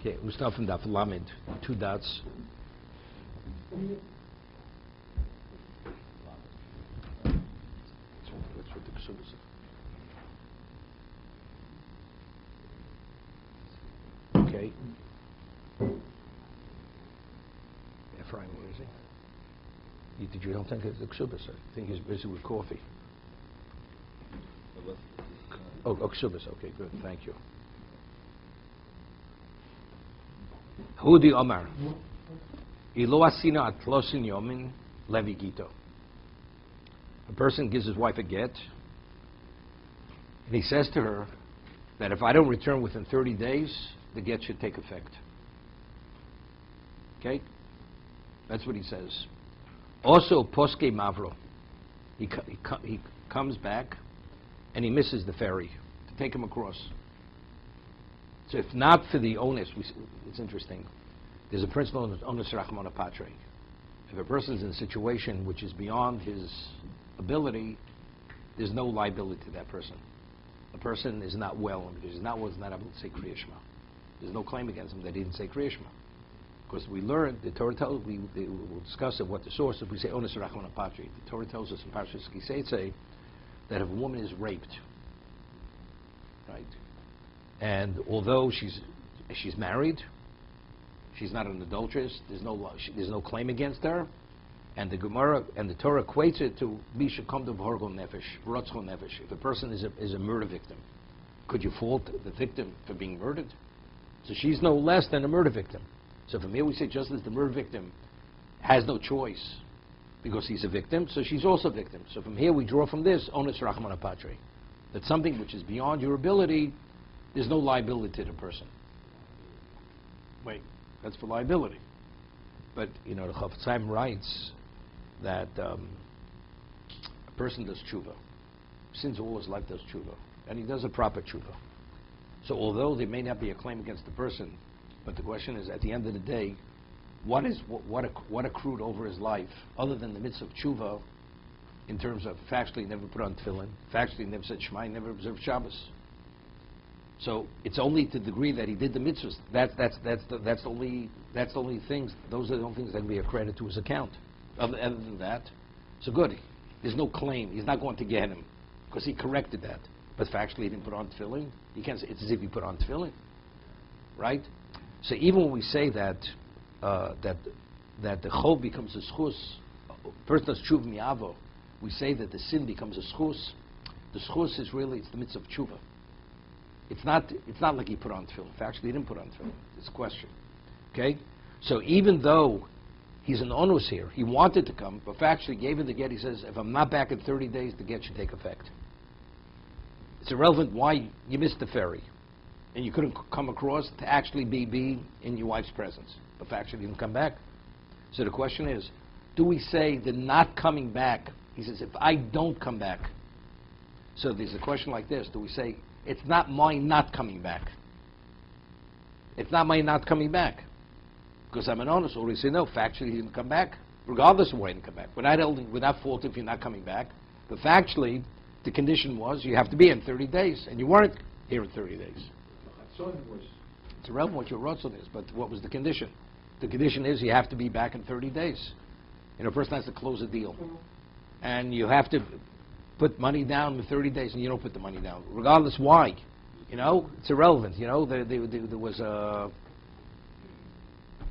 Okay, we start from Daf Lamed, 2 dots. That's what the Ksubas is. Okay. Ephraim, where is he? You don't think it's the Ksubas? I think he's busy with coffee. Oh, Ksubas. Okay, good. Thank you. Hudi Omar. Ilo asina atlosin yomin levi gito. A person gives his wife a get, and he says to her that if I don't return within 30 days, the get should take effect. Okay? That's what he says. Also, poske mavro. He comes back, and he misses the ferry to take him across. So if not for the onus, it's interesting. There's a principle in onus rachmana patre. If a person is in a situation which is beyond his ability, there's no liability to that person. A person is not well, and because he's not well, he's not able to say Kriya Shema. There's no claim against him that he didn't say Kriya Shema. Because we learned, the Torah tells, we'll discuss it, what the source, if we say onus rachmana patre. The Torah tells us in parshas say that if a woman is raped, right, and although she's married, she's not an adulteress, there's no claim against her, and the Gemara and the Torah equates it to misha kamdav horgon nefesh, rotzcho nefesh. If a person is a murder victim, could you fault the victim for being murdered? So she's no less than a murder victim. So from here we say just as the murder victim has no choice because he's a victim, so she's also a victim. So from here we draw from this onus rachmana patre, that something which is beyond your ability, there's no liability to the person. Wait, that's for liability. But, the Chafetz Chaim writes that a person does tshuva, sins all his life does tshuva, and he does a proper tshuva. So although there may not be a claim against the person, but the question is, at the end of the day, what accrued over his life, other than the mitzvah of tshuva, in terms of factually he never put on tefillin, factually he never said Shema, he never observed Shabbos. So it's only to the degree that he did the mitzvahs. That's the only things. Those are the only things that can be accredited to his account. Other than that, so good. There's no claim. He's not going to get him because he corrected that. But factually, he didn't put on tefillin. You can't say it's as if he put on tefillin, right? So even when we say that the chov becomes a schus, person does tshuva mi'avo, we say that the sin becomes a schus. The schus is really it's the mitzvah of tshuva. It's not like he put on tefillin. Actually, he didn't put on tefillin. It's a question. Okay? So even though he's an onus here, he wanted to come, but factually gave him the get. He says, if I'm not back in 30 days, the get should take effect. It's irrelevant why you missed the ferry, and you couldn't come across to actually be in your wife's presence. But factually, he didn't come back. So the question is, do we say the not coming back? He says, if I don't come back. So there's a question like this. Do we say, it's not my not coming back. It's not my not coming back. Because I'm an honest, or we say, no, factually he didn't come back, regardless of why he didn't come back. We're not fault if you're not coming back. But factually, the condition was you have to be in 30 days, and you weren't here in 30 days. It's irrelevant what your rotzon is, but what was the condition? The condition is you have to be back in 30 days. A person has to close a deal. And you have to put money down in 30 days, and you don't put the money down, regardless why. It's irrelevant. There was a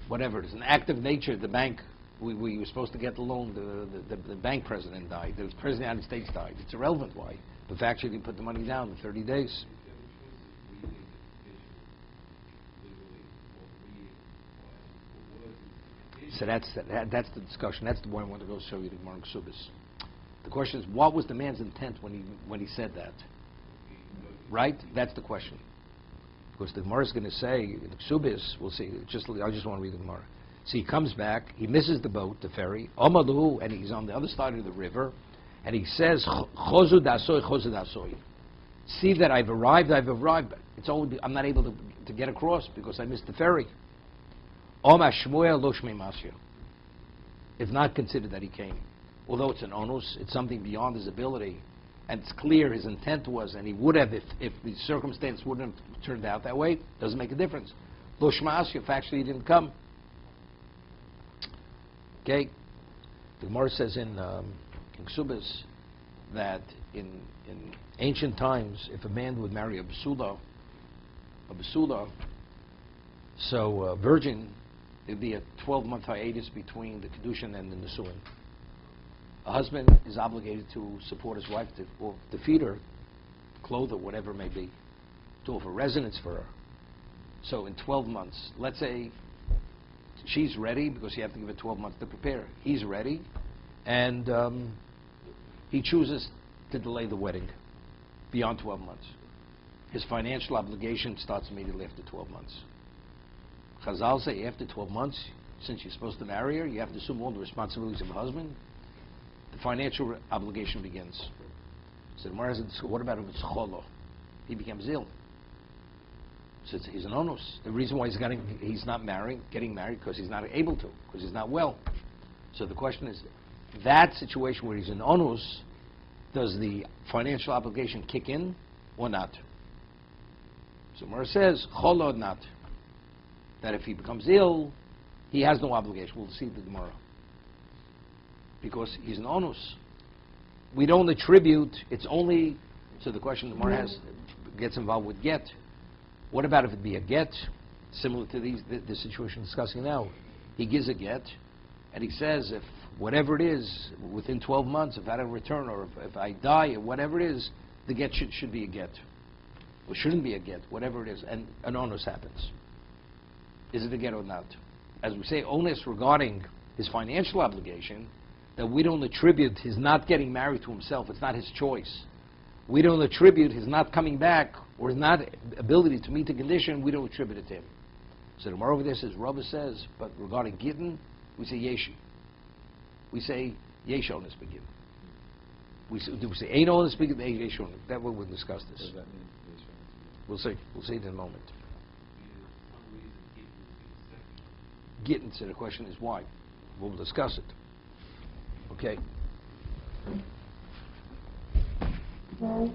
whatever. It's an act of nature. The bank, we were supposed to get the loan. The bank president died. The president of the United States died. It's irrelevant why. The fact you didn't put the money down in 30 days. So that's the discussion. That's the one I want to go show you the Gemara Ksubas. The question is, what was the man's intent when he said that? Right? That's the question. Because the Gemara is going to say, in the Ksubis, we'll see. I just want to read the Gemara. So he comes back, he misses the boat, the ferry, Omalu, and he's on the other side of the river, and he says, Chozu dasoy, Chozu dasoy. See that I've arrived. It's only I'm not able to get across because I missed the ferry. Oma shmuel lo shmei masya. If not considered that he came. Although it's an onus, it's something beyond his ability, and it's clear his intent was, and he would have if the circumstance wouldn't have turned out that way, doesn't make a difference. Lo shmas, if actually you didn't come. Okay? The Gemara says in Ksubis that in ancient times, if a man would marry a basula, so a virgin, there'd be a 12-month hiatus between the kedushin and the nesuin. A husband is obligated to support his wife, to feed her, clothe her, whatever it may be, to offer residence for her. So in 12 months, let's say she's ready, because you have to give her 12 months to prepare. He's ready, and he chooses to delay the wedding beyond 12 months. His financial obligation starts immediately after 12 months. Chazal say after 12 months, since you're supposed to marry her, you have to assume all the responsibilities of a husband. The financial obligation begins. So the Gemara says, what about if it's cholo? He becomes ill. So he's an onus. The reason why he's not getting married, because he's not able to, because he's not well. So the question is, that situation where he's an onus, does the financial obligation kick in or not? So Gemara says, cholo or not. That if he becomes ill, he has no obligation. We'll see the Gemara. Because he's an onus. We don't attribute, it's only, so the question the Gemara gets involved with get. What about if it be a get, similar to the situation we're discussing now? He gives a get, and he says, if whatever it is, within 12 months, if I don't return, or if I die, or whatever it is, the get should be a get. Or shouldn't be a get, whatever it is, and an onus happens. Is it a get or not? As we say, onus regarding his financial obligation, that we don't attribute his not getting married to himself. It's not his choice. We don't attribute his not coming back or his not ability to meet the condition. We don't attribute it to him. So the Gemara over there says, Rabbi says, but regarding Gitten, we say yeshi. We say yesh onus begin. We say ain't onus begin, yesh onus. That way we'll discuss this. We'll see. We'll see it in a moment. Gitten, so the question is why. We'll discuss it. Okay. Whatever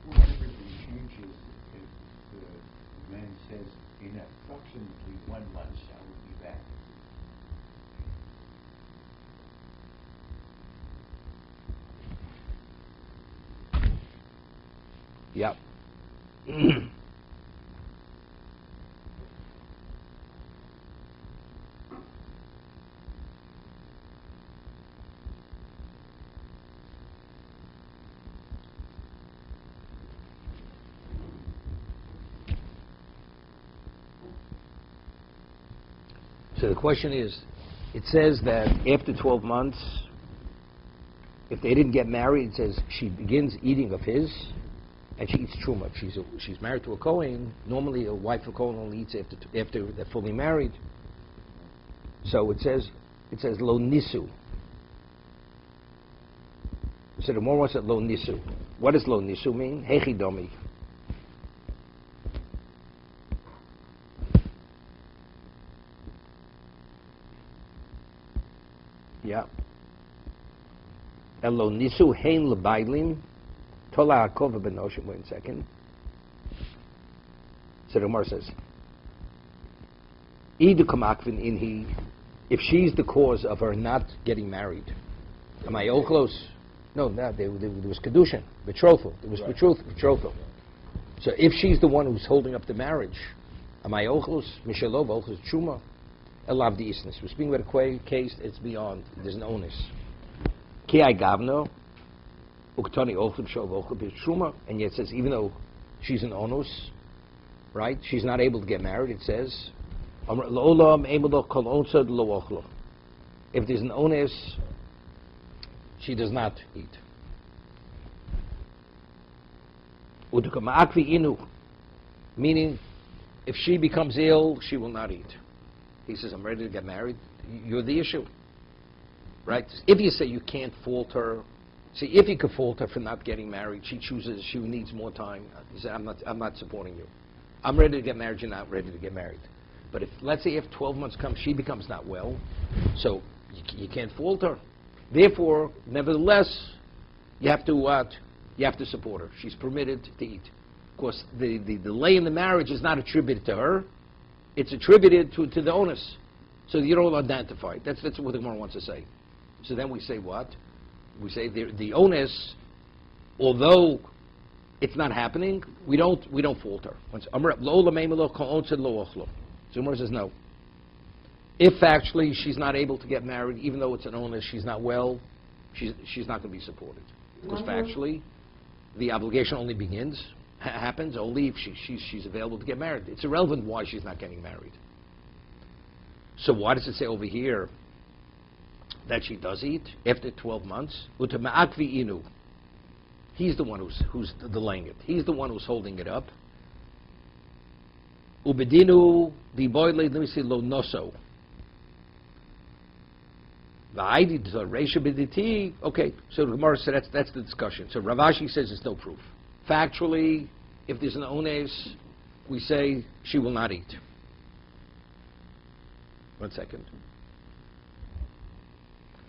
the changes, if the man says, in approximately 1 month, I will be back. Yep. So the question is, it says that after 12 months, if they didn't get married, it says she begins eating of his, and she eats truma. She's married to a Kohen. Normally, a wife of a Kohen only eats after they're fully married. So it says lo nisu. So the more wants it lo nisu. What does lo nisu mean? Hechi domi. Yeah. Elo nisu hein lebailim. Tola hakova benoshim. Wait a second. So the Gemara says, Idu kamakvin inhi. If she's the cause of her not getting married, am I ochlos? No, there was kedushin, betrothal. There was betrothal. So if she's the one who's holding up the marriage, am I ochlos? Mishalov ochlos truma. Elav the isness. We're speaking about a case. It's beyond. There's an onus. Ki I gavno. Uktani ochlim shov ochlim truma. And yet it says even though she's an onus, right? She's not able to get married. It says. If there's an onus, she does not eat. Meaning, if she becomes ill, she will not eat. He says, I'm ready to get married. You're the issue. Right? If you say you can't fault her, see, if you could fault her for not getting married, she chooses, she needs more time. He said, I'm not supporting you. I'm ready to get married, you're not ready to get married. But if, let's say, if 12 months come, she becomes not well, so you can't fault her. Therefore, nevertheless, you have to you have to support her. She's permitted to eat. Of course, the delay in the marriage is not attributed to her. It's attributed to the onus. So you don't identify it. That's what the Gemara wants to say. So then we say what? We say the onus, although it's not happening, we don't falter. So Gemara says no. If actually she's not able to get married, even though it's an onus, she's not well, she's not going to be supported. Because factually, the obligation only happens only if she's available to get married. It's irrelevant why she's not getting married. So why does it say over here that she does eat after 12 months? Inu. He's the one who's delaying it. He's the one who's holding it up. Ubedinu diboyle, let me see, lo noso. Okay, so the Gemara said that's the discussion. So Rav Ashi says there's no proof. Factually, if there's an ones, we say she will not eat. 1 second.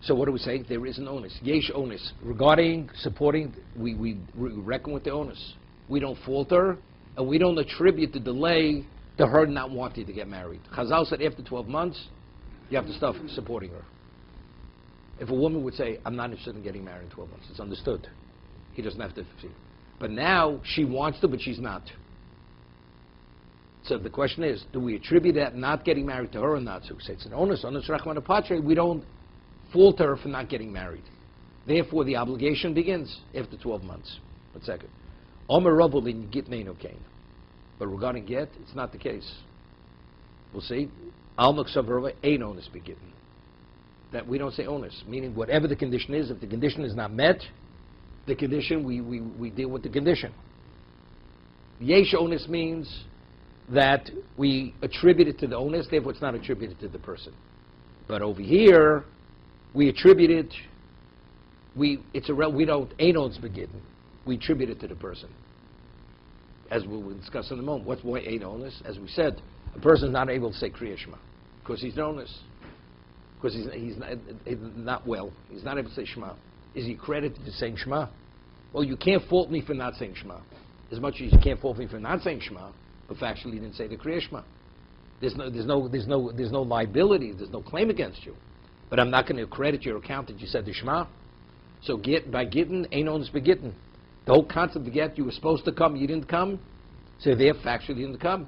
So what do we say? There is an onus. Yesh onus. Regarding supporting, we reckon with the onus. We don't falter, and we don't attribute the delay to her not wanting to get married. Chazal said after 12 months, you have to start supporting her. If a woman would say, I'm not interested in getting married in 12 months, it's understood. He doesn't have to see. But now, she wants to, but she's not. So the question is, do we attribute that not getting married to her or not? So we say it's an onus rachman apatre. We don't falter for not getting married. Therefore, the obligation begins after 12 months. 1 second. Omer Rabulin git neino kain. But regarding get, it's not the case. We'll see. Al Maksav ain't onus begitten. That we don't say onus, meaning whatever the condition is, if the condition is not met, the condition, we deal with the condition. Yesh onus means that we attribute it to the onus, therefore it's not attributed to the person. But over here, we attribute it, we don't, ain't onus begitten. We attribute it to the person. As we will discuss in a moment. What's why ain't onus? As we said, a person is not able to say Kriya Shema because he's an onus. Because he's not well. He's not able to say Shema. Is he credited to saying Shema? Well, you can't fault me for not saying Shema. As much as you can't fault me for not saying Shema, but factually you didn't say the Kriya Shema. There's no liability. There's no claim against you. But I'm not going to credit your account that you said the Shema. So by Gitten, ain't onus begitten. The whole concept of get, you were supposed to come, you didn't come. So therefore, factually you didn't come.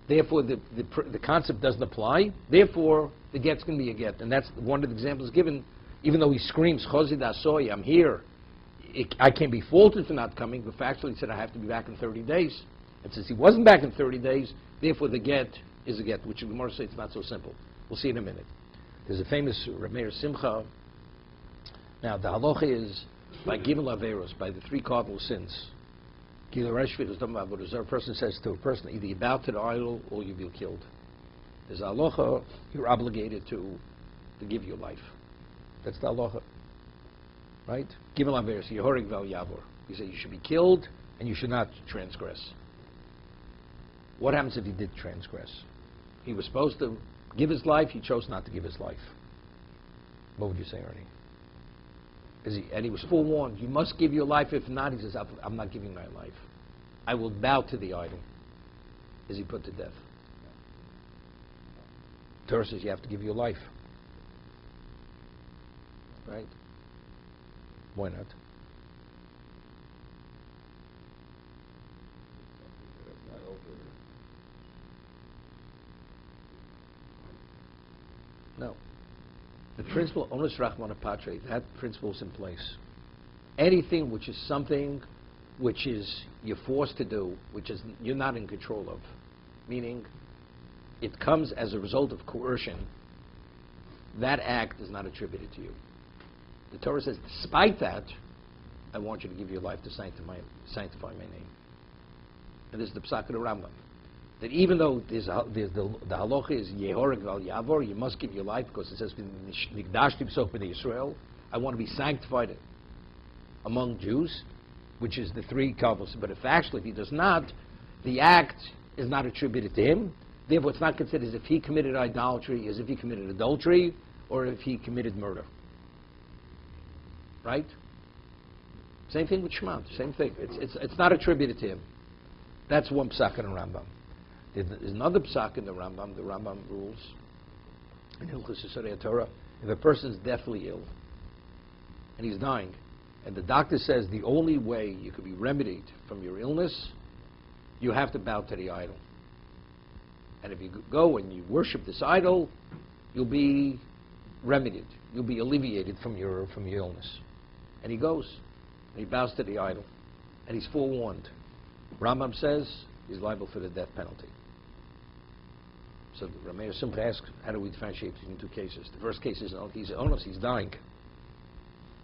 Therefore, the concept doesn't apply. Therefore, the get's going to be a get. And that's one of the examples given. Even though he screams, Chozid Asoy, I'm here. I can't be faulted for not coming, but factually he said I have to be back in 30 days. And since he wasn't back in 30 days, therefore the get is a get, which the Gemara says it's not so simple. We'll see in a minute. There's a famous Rameir Simcha. Now, the halacha is by Gimel Averos, by the 3 cardinal sins. A person says to a person, either you bow to the idol or you will be killed. There's a halacha, you're obligated to give your life. That's the halacha. Right? Gimel Averos, Yehorig Val Yavor. He said you should be killed and you should not transgress. What happens if he did transgress? He was supposed to give his life, he chose not to give his life. What would you say, Ernie? And he was forewarned, you must give your life, if not, he says, I'm not giving my life. I will bow to the idol. Is he put to death? Torah says you have to give your life. Right? Why not? No. The principle, onus rachman apatre, that principle is in place. Anything which is something which is you're forced to do, which is you're not in control of, meaning it comes as a result of coercion, that act is not attributed to you. The Torah says, despite that, I want you to give your life to sanctify my name. And this is the Psak of the Rambam. That even though the halacha is Yehorig Val Yavor, you must give your life because it says Nigdashti B'Soch B'nei Yisrael. I want to be sanctified among Jews, which is the 3 cardinals. But if he does not, the act is not attributed to him. Therefore, it's not considered as if he committed idolatry, as if he committed adultery, or if he committed murder. Right? Same thing with Shema, same thing. It's not attributed to him. That's one psak in the Rambam. There's another psak in the Rambam rules, in Hilchos Yesodei Torah, if a person is deathly ill, and he's dying, and the doctor says the only way you could be remedied from your illness, you have to bow to the idol. And if you go and you worship this idol, you'll be remedied. You'll be alleviated from your illness. And he goes, and he bows to the idol, and he's forewarned. Rambam says he's liable for the death penalty. So Rameir Simcha asks, how do we differentiate between two cases? The first case is he's honest, he's dying.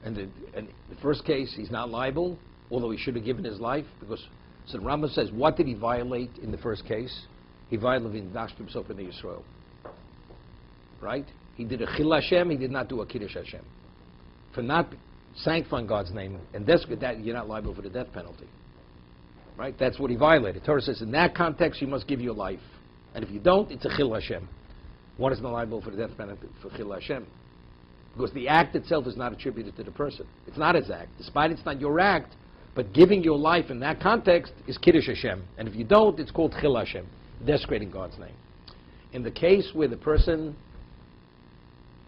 And the first case, he's not liable, although he should have given his life, because so the Rambam says, what did he violate in the first case? He violated Nashb himself in the Yisrael. Right? He did a Chil Hashem, he did not do a Kiddush Hashem. For not sanctifying God's name, and that's that you're not liable for the death penalty. Right? That's what he violated. Torah says, in that context, you must give your life. And if you don't, it's a Chil Hashem. One is not liable for the death penalty for Chil Hashem. Because the act itself is not attributed to the person. It's not his act. Despite it's not your act, but giving your life in that context is Kiddush Hashem. And if you don't, it's called Chil Hashem, desecrating God's name. In the case where the person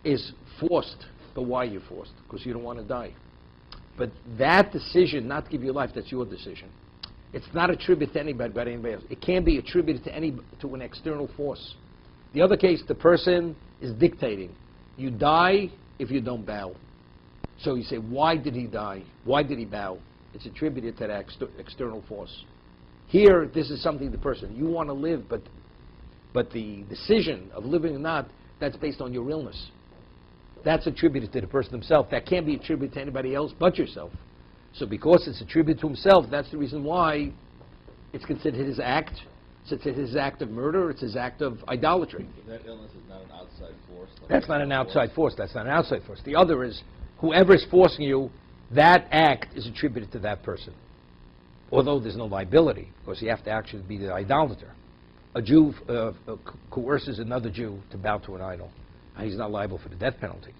is forced, but why are you forced? Because you don't want to die. But that decision not to give your life, that's your decision. It's not attributed to anybody but anybody else. It can be attributed to an external force. The other case, the person is dictating. You die if you don't bow. So you say, why did he die? Why did he bow? It's attributed to that external force. Here, this is something the person, you want to live, but the decision of living or not, that's based on your illness. That's attributed to the person himself. That can't be attributed to anybody else but yourself. So because it's attributed to himself, that's the reason why it's considered his act. It's his act of murder. It's his act of idolatry. That illness is not an outside force. That's not an outside force. That's not an outside force. The other is, whoever is forcing you, that act is attributed to that person. Although there's no liability, because you have to actually be the idolater. A Jew coerces another Jew to bow to an idol. He's not liable for the death penalty.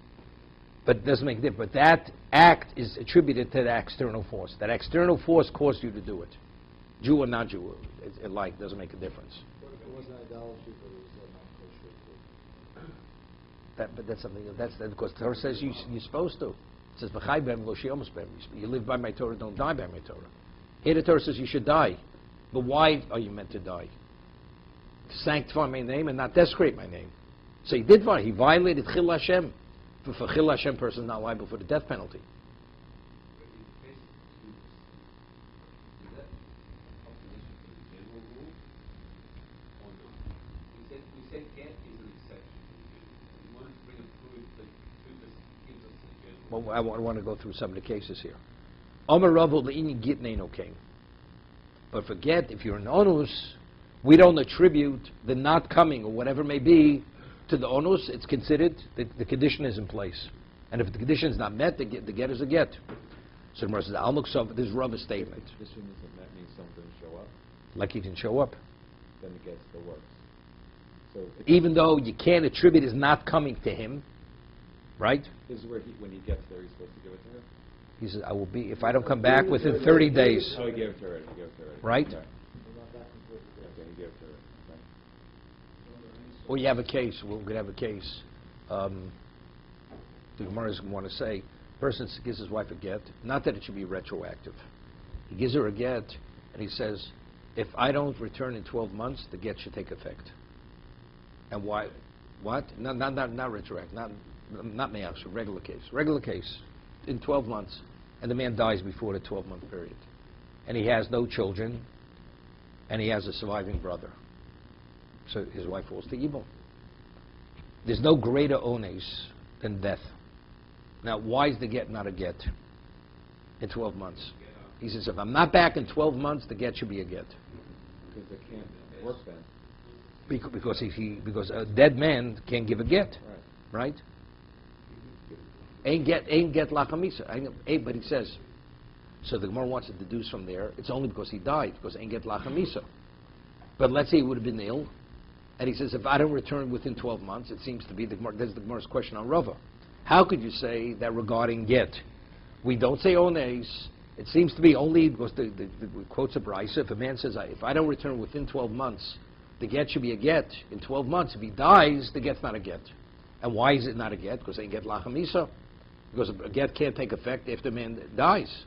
But it doesn't make a difference. But that act is attributed to the external force. That external force caused you to do it. Jew or not Jew, it doesn't make a difference. What if it wasn't idolatry, but it was not kosher? But that's something. That's because the Torah says you're supposed to. It says v'chai b'hem lo she'omus b'hem. You live by my Torah, don't die by my Torah. Here the Torah says you should die. But why are you meant to die? To sanctify my name and not desecrate my name. So he did violate. He violated Chil Hashem. For Chil Hashem, person is not liable for the death penalty. Well, I want to go through some of the cases here. But forget, if you're an onus, we don't attribute the not coming or whatever it may be to the onus. It's considered that the condition is in place. And if the condition is not met, the get is a get. So the Gemara says, Al-Muksov, this is Rava's statement. This means something didn't show up. Like he didn't show up. Then it gets the worse. So even though you can't attribute his not coming to him, right? This is where when he gets there, he's supposed to give it to her? He says, I will be, if I don't come back within 30 days. Oh, he gave it to her already. He gave it to her already. Right? Okay. Okay, he gave it to her. Okay. Or you have a case, we're going to have a case. The Gemara is going to want to say, person gives his wife a get, not that it should be retroactive. He gives her a get, and he says, if I don't return in 12 months, the get should take effect. And why? What? Not retroactive, not me'ach, regular case. Regular case, in 12 months, and the man dies before the 12-month period. And he has no children, and he has a surviving brother. So his wife falls to evil. There's no greater ones than death. Now, why is the get not a get in 12 months? He says, if I'm not back in 12 months, the get should be a get. Because they can't work then. Because a dead man can't give a get, right? Ain't get lachamisa. But he says, so the Gemara wants to deduce from there, it's only because he died, because ain't get lachamisa. But let's say he would have been ill, and he says, if I don't return within 12 months, it seems to be, there's the Gemara's question on Rava. How could you say that regarding get? We don't say ones, It seems to be only because the quotes a brisa. If a man says, if I don't return within 12 months, the get should be a get. In 12 months, if he dies, the get's not a get. And why is it not a get? Because they get lachamisa. Because a get can't take effect after a man dies.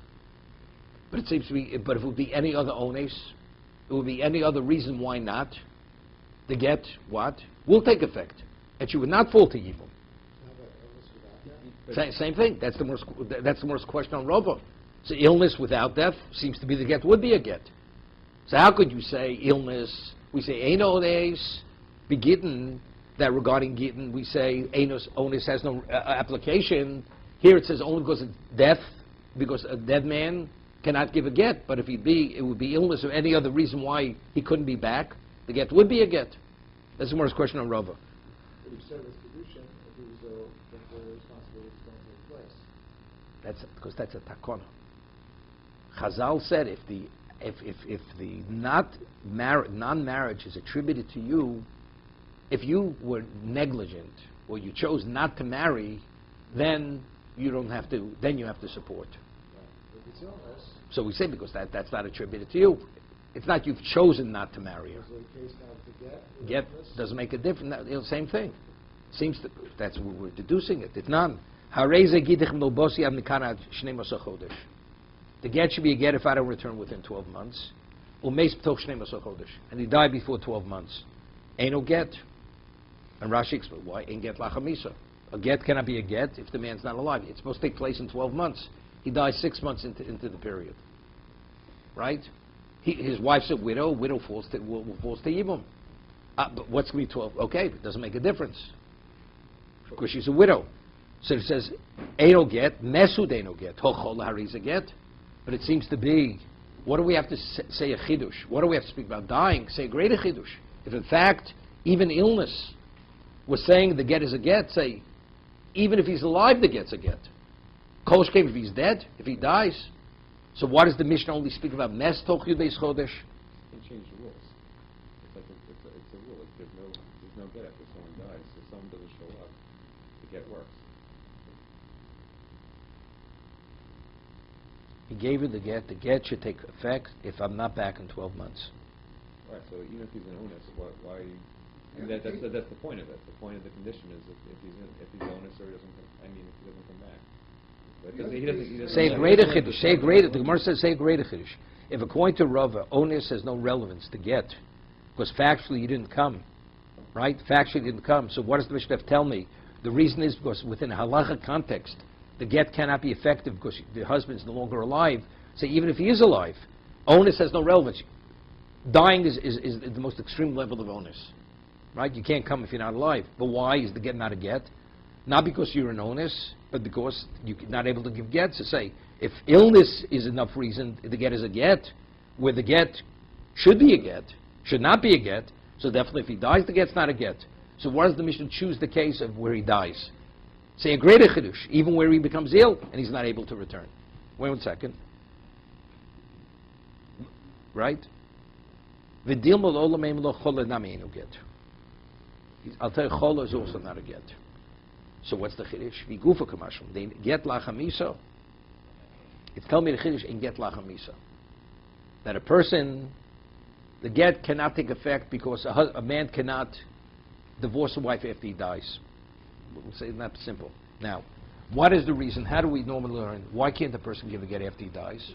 But it seems to be, but if it would be any other ones, it would be any other reason why not, the get, what? Will take effect. And she would not fall to evil. Same thing. That's the worst question on Rova. So illness without death seems to be the get would be a get. So how could you say illness? We say Eino Ones, be Gitten, that regarding Gitten, we say Enos Onus has no application. Here it says only because of death, because a dead man cannot give a get. But if it would be illness or any other reason why he couldn't be back, the get would be a get. That's the worst question on Rova. But you said with Kedushin, if it was the responsibility is going to take place. That's because that's a takona. Chazal said if the non-marriage is attributed to you, if you were negligent or you chose not to marry, then you don't have to. Then you have to support. Right. If it's illness, So we say because that's not attributed to you. It's not you've chosen not to marry her. is there a case now to get? Get doesn't make a difference. Same thing. Seems to, that's what we're deducing it. It's none. The get should be a get if I don't return within 12 months. And he died before 12 months. Ain't no get. And Rashi explains why ain't get lachamisa. A get cannot be a get if the man's not alive. It's supposed to take place in 12 months. He dies 6 months into the period. Right? His wife's a widow. Widow falls to Yibum. But what's going to be 12? Okay, it doesn't make a difference. Because she's a widow. So it says, Eino get, Mesud Eino get, Hochol Hariza get. But it seems to be, what do we have to say a chidush? What do we have to speak about? Dying, say a greater chidush. If in fact, even illness was saying the get is a get, say, even if he's alive, the get's a get. Kol shkein if he's dead, if he dies. So why does the Mishnah only speak about Mes Toch Yudeis Chodesh? You can change the rules. It's like it's a rule. There's no get after someone dies. So if someone doesn't show up, the get works. He gave her the get. The get should take effect if I'm not back in 12 months. Right. So even if he's an onus, why? And that's the point of it. The point of the condition is if he's onus or he doesn't come. I mean, if he doesn't come back. But he doesn't Say a greater chiddush. Say a greater. The Gemara says say a greater chiddush. If according to Rava, onus has no relevance to get, because factually you didn't come, right? Factually you didn't come. So what does the Mishnah tell me? The reason is because within a halacha context, the get cannot be effective because the husband's no longer alive. So even if he is alive, onus has no relevance. Dying is the most extreme level of onus, right? You can't come if you're not alive. But why is the get not a get? Not because you're an onus, but because you're not able to give get. So say, if illness is enough reason, the get is a get, where the get should be a get, should not be a get, so definitely if he dies, the get's not a get. So why does the Mishnah choose the case of where he dies? Say a greater chiddush, even where he becomes ill and he's not able to return. Wait 1 second. Right? V'dil mal'olam eim lo chola nami einu get. I'll tell you, chola is also not a get. So what's the chiddush? V'gufa kamashim. They get lachamisa. It's telling me the chiddush in get lachamisa. That a person, the get cannot take effect because a man cannot divorce a wife after he dies. We'll say it's not simple. Now, what is the reason? How do we normally learn? Why can't a person give a get after he dies?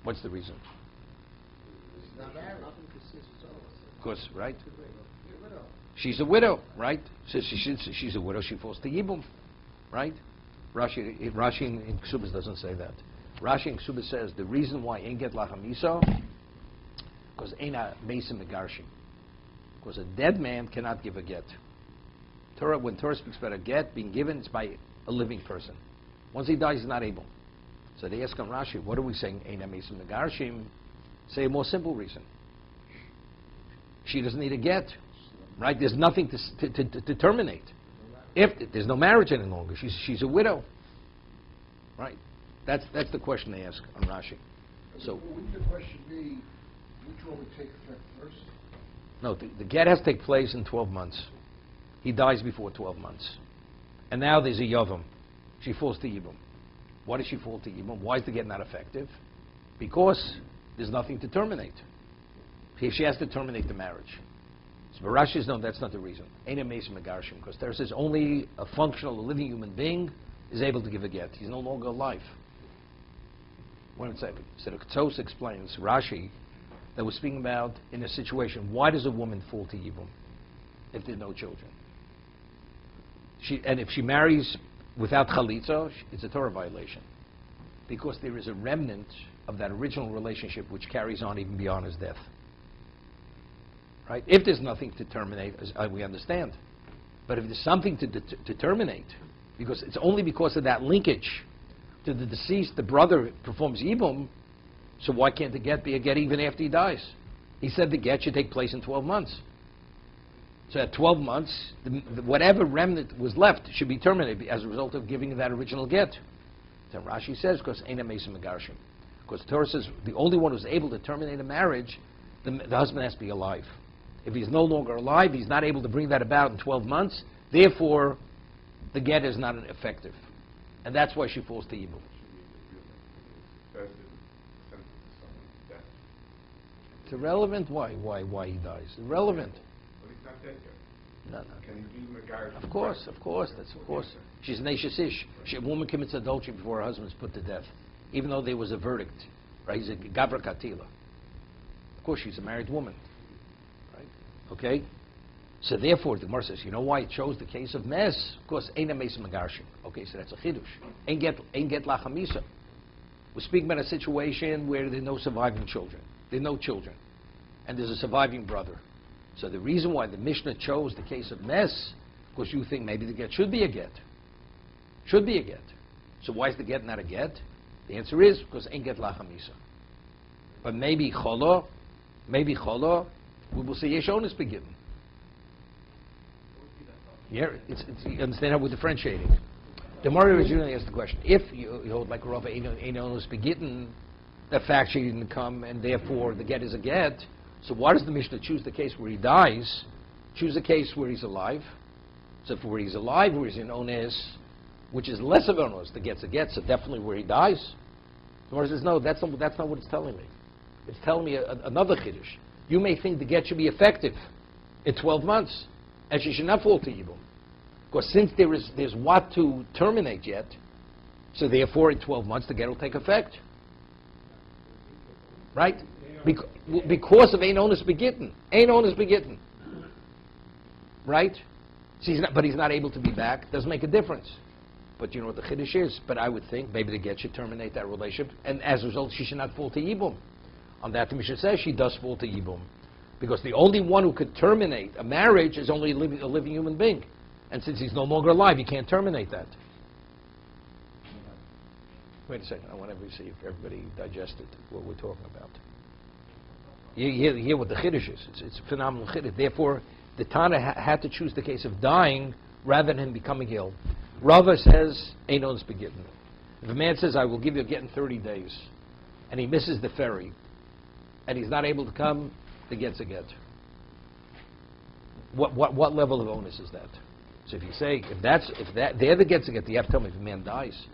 What's the reason? He's not married. Because, right? She's a widow, right? So she's a widow. She falls to Yibum, right? Rashi in Ksubas doesn't say that. Rashi in Ksubas says the reason why ain't get lachamiso because ain't a mesim megarshim. Because a dead man cannot give a get. When Torah speaks about a get being given, it's by a living person. Once he dies, he's not able. So they ask on Rashi, what are we saying? Ain't a mesim megarshim. Say a more simple reason. She doesn't need a get, right? There's nothing to terminate. If there's no marriage any longer, she's a widow, right? That's the question they ask on Rashi. So wouldn't the question be which one would take effect first? No, the get has to take place in 12 months. He dies before 12 months, and now there's a yavam. She falls to Yibum. Why does she fall to Yibum? Why is the get not effective? Because there's nothing to terminate. She has to terminate the marriage. So Rashi says, no, that's not the reason. Ein meis megarshim, because there says only a functional, a living human being is able to give a get. He's no longer alive. One second. So the Ketzos explains, Rashi, that was speaking about in a situation, why does a woman fall to Yibum if there are no children? And if she marries without chalitza, it's a Torah violation. Because there is a remnant of that original relationship which carries on even beyond his death. Right? If there's nothing to terminate, we understand. But if there's something to terminate, because it's only because of that linkage to the deceased, the brother performs Yibum, so why can't the get be a get even after he dies? He said the get should take place in 12 months. So at 12 months, whatever remnant was left should be terminated as a result of giving that original get. So Rashi says, because Eina Meisa Megarshim. Because the Torah says the only one who's able to terminate a marriage, the husband has to be alive. If he's no longer alive, he's not able to bring that about in 12 months, therefore the get is not effective. And that's why she falls to Yibum. It's irrelevant why he dies. Irrelevant. But he's not dead yet. No. Can he be Megarsh? Of course. She's Neishas Ish. A woman commits adultery before her husband's put to death, even though there was a verdict. Right? He's a Gavra Katila. Of course, she's a married woman. Right? Okay? So therefore, the Gemara says, you know why it chose the case of Mes? Of course, Eina Meisa Megarshim. Okay, so that's a Chidush. Ein get Lachamisa. We're speaking about a situation where there are no surviving children. There are no children. And there's a surviving brother. So the reason why the Mishnah chose the case of Mes, because you think maybe the get should be a get. Should be a get. So why is the get not a get? The answer is because ain't get lachamisa. But maybe chola, we will say yesh onus begin. Yeah, you understand how we're differentiating. The Gemara originally asked the question: if you hold like Rava ain't onus begin, the fact she didn't come and therefore the get is a get. So why does the Mishnah choose the case where he dies? Choose the case where he's alive. So if where he's alive, where he's in ones, which is less of ones, the get's a get, so definitely where he dies. The Gemara says, no, that's not what it's telling me. It's telling me another chiddush. You may think the get should be effective in 12 months, and she should not fall to Yibum. Because since there's what to terminate yet, so therefore in 12 months the get will take effect. Right? Because of Ein Onus Begitten. Ein Onus Begitten. Right? So but he's not able to be back. Doesn't make a difference. But you know what the Chiddush is? But I would think maybe the get should terminate that relationship, and as a result she should not fall to Yibum. On that the Mishnah says she does fall to Yibum. Because the only one who could terminate a marriage is only a living human being. And since he's no longer alive, he can't terminate that. Wait a second, I want to see if everybody digested what we're talking about. You hear what the Chiddush is. It's a phenomenal Chiddush. Therefore, the Tana had to choose the case of dying rather than him becoming ill. Rava says, Ein Onus Begitten. If a man says, I will give you a get in 30 days, and he misses the ferry, and he's not able to come, the get's a get. What level of onus is that? So if you say, if there the get's a get, you have to tell me if a man dies.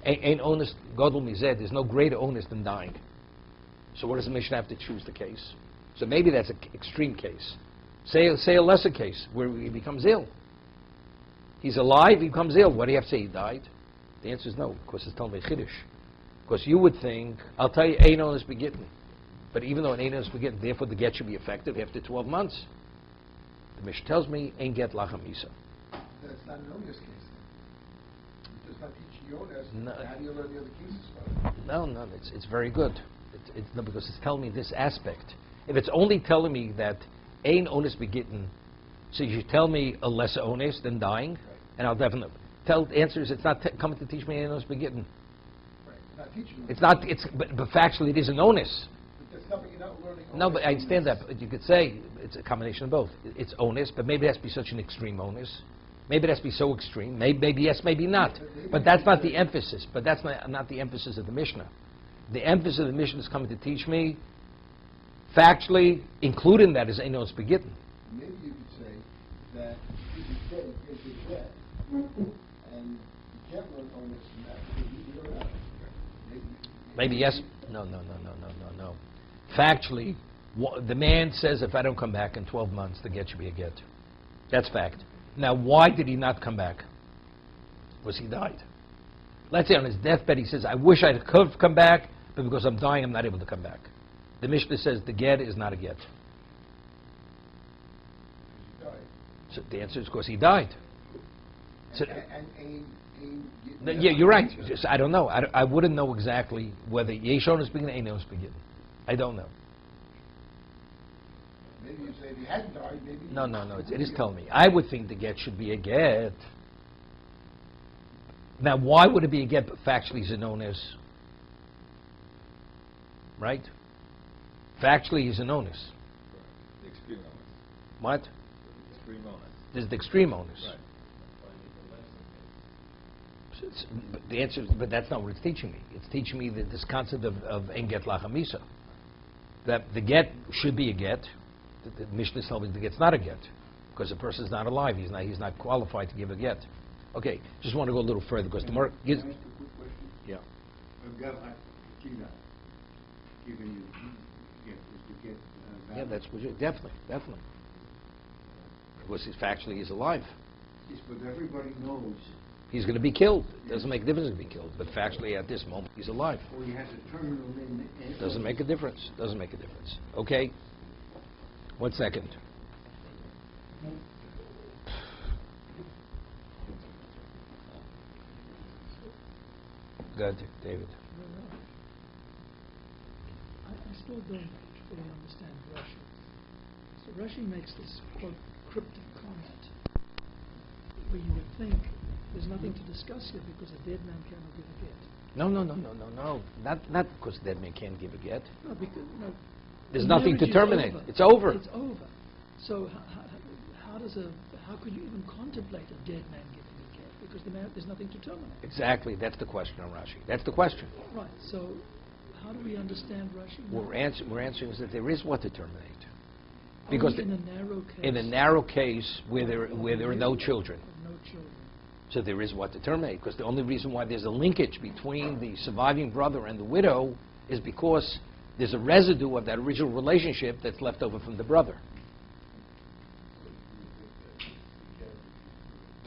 Ein onus gadol mizeh, there's no greater onus than dying. So what does the Mishnah have to choose the case? So maybe that's an extreme case. Say a lesser case where he becomes ill. He's alive, he becomes ill. What do you have to say? He died? The answer is no, because it's Talmud Chiddush. Because you would think, I'll tell you, Ein Onus Begitten. But even though an Ein Onus Begitten, therefore the get should be effective after 12 months. The Mishnah tells me, Ein Get Lachem Isa. That's not an onus case then. It does not teach the onus. No. How do you learn the other cases about it? No, it's very good. No, because it's telling me this aspect. If it's only telling me that Ein Onus Begitten, so you should tell me a lesser onus than dying, and I'll definitely tell. The answer is it's not coming to teach me Ein Onus Begitten. Right. Not teaching you. It's not. But factually it is an onus. But that's not, you're not learning. No, but I onus. understand that. But you could say it's a combination of both. It's onus, but maybe it has to be such an extreme onus. Maybe it has to be so extreme. Maybe yes, maybe not. But that's not the emphasis. But that's not the emphasis of the Mishnah. The emphasis of the Mishnah is coming to teach me, factually, including that is Ein Onus Begitten. Maybe you could say that if you get, and you can't learn onus from that because you don't have Maybe yes. No. Factually, the man says, if I don't come back in 12 months, the get should be a get. That's fact. Now, why did he not come back? Was he died? Let's say on his deathbed he says, I wish I could have come back, but because I'm dying, I'm not able to come back. The Mishnah says the get is not a get. He died. So the answer is because he died. So, And yeah, you're right. Just, I don't know. I wouldn't know exactly whether Yeshon is begin, Ein is begin. I don't know. maybe you say if he hadn't died, maybe. No. It is telling me. I would think the get should be a get. Now, why would it be a get? But factually, he's a known as. Right? Factually, he's a known as. The extreme onus. What? The extreme onus. There's the extreme onus. Right. But the answer is, but that's not what it's teaching me. It's teaching me that this concept of en get lachamisa, that the get should be a get. The Mishnah is telling me the get's not a get because the person's not alive. He's not qualified to give a get. Okay, just want to go a little further because tomorrow. Can I ask a quick question? Yeah. Gina, giving you get is to get. Yeah, that's what definitely. Because factually he's alive. Yes, but everybody knows. He's going to be killed. Doesn't make a difference if he's killed. But factually, at this moment, he's alive. Or he has a terminal in. Doesn't make a difference. Okay. 1 second. Good, David. I still don't fully understand Rashi. So Rashi makes this, quote, cryptic comment, where you would think there's nothing to discuss here because a dead man cannot give a get. No. Not because dead man can't give a get. No, because There's the nothing to marriage is terminate. over. It's over. It's over. So how could you even contemplate a dead man giving a get? Because there's nothing to terminate. Exactly. That's the question on Rashi. That's the question. Right. So how do we understand Rashi? What we're answering is that there is what to terminate. Because Only in a narrow case. in a narrow case where there are no children. No children. So there is what to terminate, because the only reason why there's a linkage between the surviving brother and the widow is because there's a residue of that original relationship that's left over from the brother.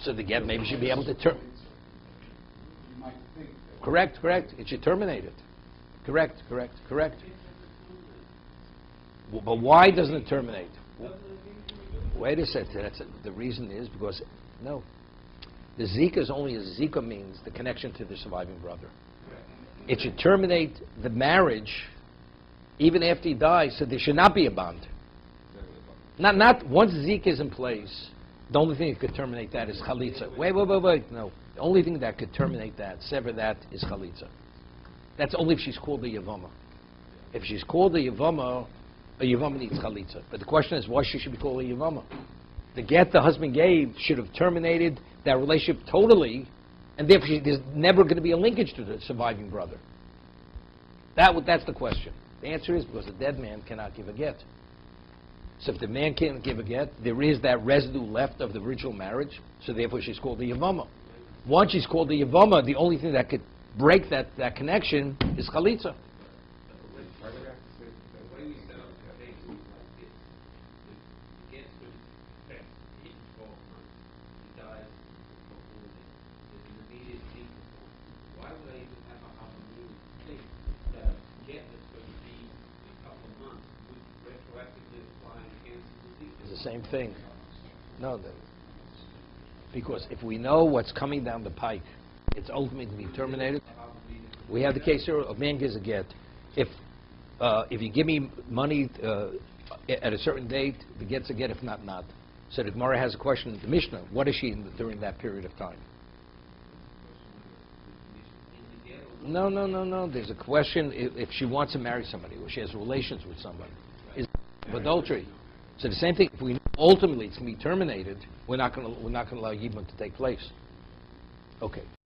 So the get maybe should be able to terminate. You might think that. Correct. It should terminate it. Correct. But why doesn't it terminate? Wait a second. The reason is because, no. The Zika is only as Zika means the connection to the surviving brother. It should terminate the marriage even after he dies, so there should not be a bond. Not once Zika is in place, the only thing that could terminate that is Chalitza. Wait. No. The only thing that could terminate that, sever that, is Chalitza. That's only if she's called a Yavama. If she's called a Yavama needs Chalitza. But the question is why she should be called a Yavama. The get the husband gave should have terminated that relationship totally, and therefore there's never going to be a linkage to the surviving brother. That's the question. The answer is because the dead man cannot give a get. So if the man can't give a get, there is that residue left of the original marriage, so therefore she's called the Yavama. Once she's called the Yavama, the only thing that could break that connection is Chalitza. It's the same thing. No, because if we know what's coming down the pike, it's ultimately to be terminated. We have the case here of man gives a get. If you give me money at a certain date, the get's a get. If not, not. So the Gemara has a question in the Mishnah. What is she during that period of time? No. There's a question if she wants to marry somebody or she has relations with somebody. Is it adultery? So the same thing. If we know ultimately it's going to be terminated, we're not going to allow Yibum to take place. Okay.